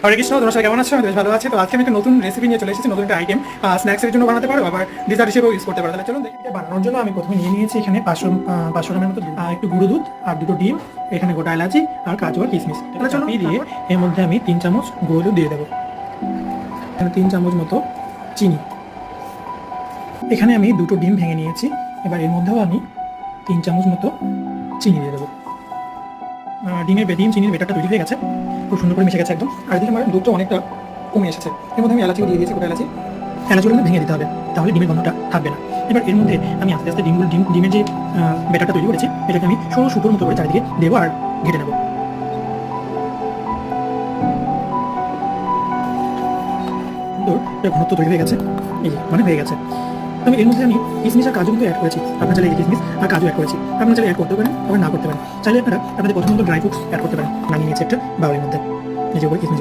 হরে কৃষ্ণ, তোমরা সবাই কেমন আছো? আমি বেশ ভালো আছি। তো আজকে আমি একটা নতুন রেসিপি নিয়ে চলে এসেছি, নতুন একটা আইটেম। স্ন্যাক্সের জন্য বানাতে পারো, আবার ডিজার্ট হিসেবেও ইউজ করতে পারো। তাহলে চলুন দেখি। এটা বানানোর জন্য আমি প্রথমে নিয়ে নিয়েছি এখানে 500 গ্রামের মতো একটু গুঁড়ো দুধ আর দুটো ডিম, এখানে গোটা এলাচি আর কাজু আর কিশমিশ। তাহলে চলুন দিয়ে এর মধ্যে আমি 3 চামচ গুঁড়ো দুধ দিয়ে দেবো। এখানে 3 চামচ মতো চিনি। এখানে আমি দুটো ডিম ভেঙে নিয়েছি। এবার এর মধ্যেও আমি 3 চামচ মতো চিনি দিয়ে দেবো। ডিম চিনির বেটারটা তৈরি হয়ে গেছে, খুব সুন্দর করে মিশে গেছে একদম। আর এদিকে আমার দুধটা অনেকটা কমে এসেছে। এর মধ্যে আমি এলাচিও দিয়ে দিয়েছি, গোটা এলাচিগুলো ভেঙে দিতে হবে, তাহলে ডিমের গন্ধটা থাকবে না। এবার এর মধ্যে আমি আস্তে আস্তে ডিমের যে বেটারটা তৈরি করেছি, এটাকে আমি সরু সুতোর মতো করে চারিদিকে দেবো আর ঘেটে নেবো। সুন্দর ঘনত্ব তৈরি হয়ে গেছে, এই যে মানে হয়ে গেছে। তবে এর মধ্যে আমি কিশমিশ আর কাজু কিন্তু অ্যাড করেছি। আপনার চাইলে কিশমিশ আর কাজু অ্যাড করেছি, আপনারা চাইলে অ্যাড করতে পারেন, আবার না করতে পারেন। চাইলে আপনারা আপনাদের পছন্দ মতো ড্রাই ফ্রুটস অ্যাড করতে পারেন। নামিয়ে নিয়েছি একটা বাউলের মধ্যে, এই যে কিশমিশ